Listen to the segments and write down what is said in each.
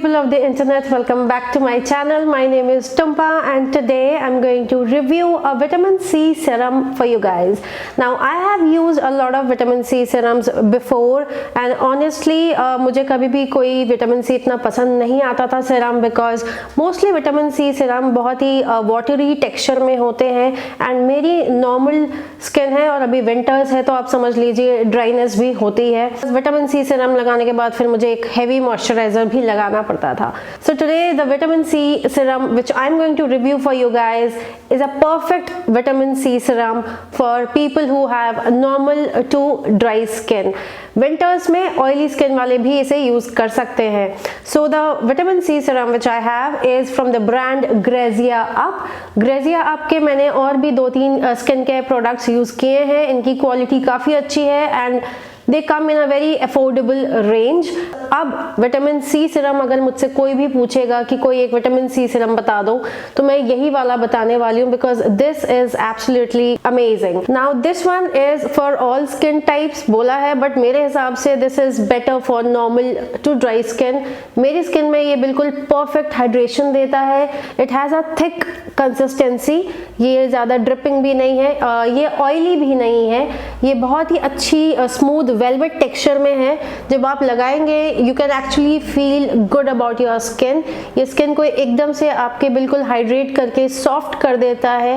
people of the internet, welcome back to my channel. My name is Tumpa and today I'm going to review a vitamin C serum for you guys. Now I have used a lot of vitamin C serums before and honestly मुझे कभी भी कोई vitamin C इतना पसंद नहीं आता था serum because mostly vitamin C serum बहुत ही watery texture में होते हैं and मेरी normal skin है और अभी winters है तो आप समझ लीजिए dryness भी होती है. Vitamin C serum लगाने के बाद फिर मुझे एक heavy moisturizer भी लगाना पड़ता था. So today the vitamin C serum which I'm going to review for you guys is a perfect vitamin C serum for people who have normal to dry skin. Winters में oily skin वाले भी इसे use कर सकते हैं. So the vitamin C serum which I have is from the brand Grazia Up. Grazia Up के मैंने और भी 2-3 skin care products use किए हैं. इनकी quality काफ़ी अच्छी है and they come in a very affordable range. अब विटामिन सी सीरम अगर मुझसे कोई भी पूछेगा कि कोई एक विटामिन सी सीरम बता दो तो मैं यही वाला बताने वाली हूँ because this is absolutely amazing. Now this one is for all skin types बोला है but मेरे हिसाब से this is better for normal to dry skin. मेरी skin में ये बिल्कुल perfect hydration देता है. It has a thick consistency. ये ज़्यादा dripping भी नहीं है, ये oily भी नहीं है, ये बहुत ही अच्छी smooth वेलवेट टेक्सचर में है. जब आप लगाएंगे you can actually feel good about your skin. ये स्किन को एकदम से आपके बिल्कुल हाइड्रेट करके सॉफ्ट कर देता है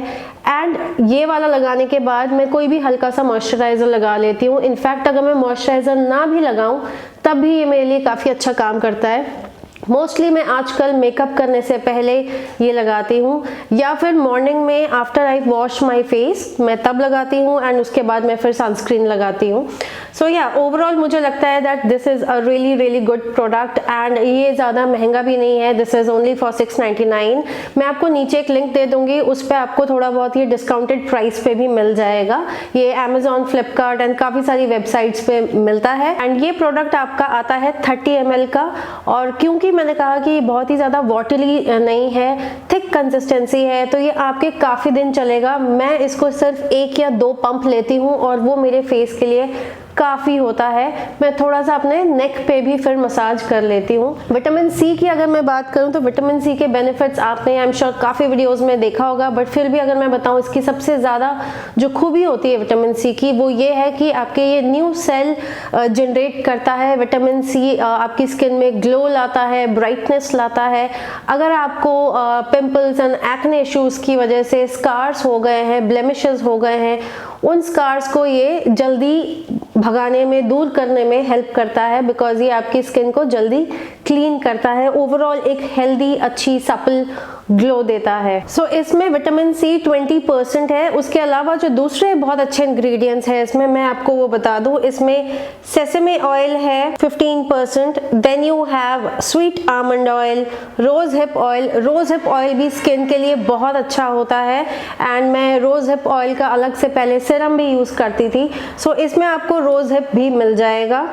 एंड ये वाला लगाने के बाद मैं कोई भी हल्का सा मॉइस्चराइज़र लगा लेती हूँ. इनफैक्ट अगर मैं मॉइस्चराइज़र ना भी लगाऊँ तब भी ये मेरे लिए काफ़ी अच्छा काम करता है. मोस्टली मैं आजकल मेकअप करने से पहले ये लगाती हूँ या फिर मॉर्निंग में after I wash my face मैं तब लगाती हूँ एंड उसके बाद मैं फिर सनस्क्रीन लगाती हूँ. सो या ओवरऑल मुझे लगता है that this is a really good product and ये ज़्यादा महंगा भी नहीं है. This is only for 699. मैं आपको नीचे एक लिंक दे दूँगी, उस पर आपको थोड़ा बहुत ये डिस्काउंटेड प्राइस पे भी मिल जाएगा. ये अमेजॉन, फ्लिपकार्ट एंड काफ़ी सारी वेबसाइट्स पे मिलता है एंड ये प्रोडक्ट आपका आता है 30 ml का. और क्योंकि मैंने कहा कि ये बहुत ही ज़्यादा वॉटरी नहीं है, थिक कंसिस्टेंसी है तो ये आपके काफ़ी दिन चलेगा. मैं इसको सिर्फ 1 या 2 पंप लेती हूँ और वो मेरे फेस के लिए काफ़ी होता है. मैं थोड़ा सा अपने नेक पे भी फिर मसाज कर लेती हूँ. विटामिन सी की अगर मैं बात करूँ तो विटामिन सी के बेनिफिट्स आपने आई एम श्योर काफ़ी वीडियोस में देखा होगा बट फिर भी अगर मैं बताऊँ इसकी सबसे ज़्यादा जो खूबी होती है विटामिन सी की वो ये है कि आपके ये न्यू सेल जनरेट करता है. विटामिन सी आपकी स्किन में ग्लो लाता है, ब्राइटनेस लाता है. अगर आपको पिम्पल्स एंड एक्ने इश्यूज़ की वजह से स्कार्स हो गए हैं, ब्लेमिशेस हो गए हैं, उन स्कार्स को ये जल्दी भगाने में, दूर करने में हेल्प करता है बिकॉज ये आपकी स्किन को जल्दी क्लीन करता है. ओवरऑल एक हेल्दी, अच्छी, सपल ग्लो देता है. सो इसमें विटामिन सी 20% है. उसके अलावा जो दूसरे बहुत अच्छे इंग्रेडिएंट्स हैं इसमें मैं आपको वो बता दूं. इसमें सेसेमी ऑयल है 15%, then you have sweet almond oil, rose hip oil. Rose hip oil भी स्किन के लिए बहुत अच्छा होता है एंड मैं रोज हिप ऑयल का अलग से पहले सीरम भी यूज करती थी. सो इसमें आपको रोज हिप भी मिल जाएगा.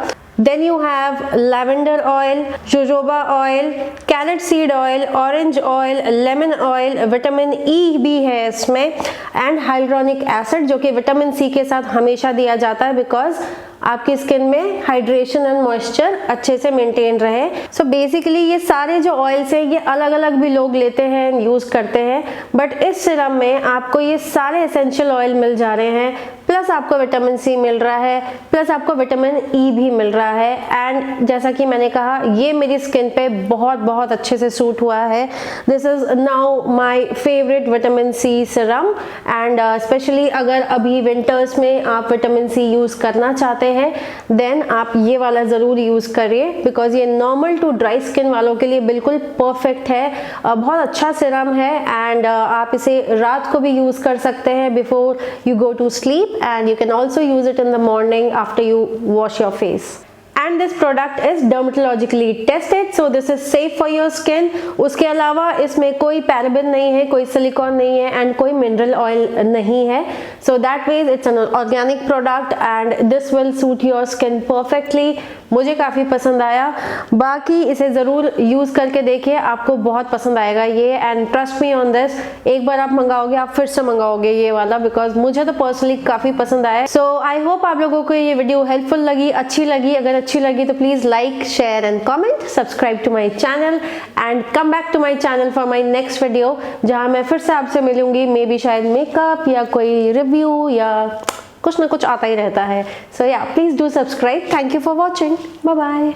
Then you have lavender oil, jojoba oil, carrot seed oil, orange oil, lemon oil, vitamin E भी है इसमें एंड हाइड्रोनिक एसिड जो कि विटामिन सी के साथ हमेशा दिया जाता है बिकॉज आपकी स्किन में हाइड्रेशन एंड मॉइस्चर अच्छे से मेंटेन रहे. सो बेसिकली ये सारे जो ऑयल्स हैं ये अलग अलग भी लोग लेते हैं, यूज़ करते हैं बट इस सीरम में आपको ये सारे एसेंशियल ऑयल मिल जा रहे हैं प्लस आपको विटामिन सी मिल रहा है प्लस आपको विटामिन ई भी मिल रहा है. एंड जैसा कि मैंने कहा ये मेरी स्किन पे बहुत अच्छे से सूट हुआ है. This is now my favourite vitamin C serum and specially अगर अभी विंटर्स में आप विटामिन सी यूज़ करना चाहते हैं देन आप ये वाला ज़रूर यूज़ करिए बिकॉज ये नॉर्मल टू ड्राई स्किन वालों के लिए बिल्कुल परफेक्ट है. बहुत अच्छा सीरम है एंड आप इसे रात को भी यूज़ कर सकते हैं before you go to sleep and you can also use it in the morning after you wash your face. And this product is dermatologically tested, so this is safe for your skin. उसके अलावा इसमें कोई paraben नहीं है, कोई silicon नहीं है and कोई मिनरल ऑयल नहीं है. So that way it's an organic product and this will suit your skin perfectly. मुझे काफ़ी पसंद आया. बाकी इसे ज़रूर यूज़ करके देखिए, आपको बहुत पसंद आएगा ये and trust me on this. एक बार आप मंगाओगे आप फिर से मंगाओगे ये वाला बिकॉज मुझे तो पर्सनली काफ़ी पसंद आया. सो आई होप आप लोगों को ये वीडियो हेल्पफुल लगी, अच्छी लगी. अगर अच्छी अच्छी लगी तो please like, share and comment, subscribe to my channel and come back to my channel for my next video, जहां मैं फिर से आपसे मिलूंगी, मे बी शायद मेकअप या कोई रिव्यू या कुछ ना कुछ आता ही रहता है. So yeah, please do subscribe. Thank you for watching. Bye bye.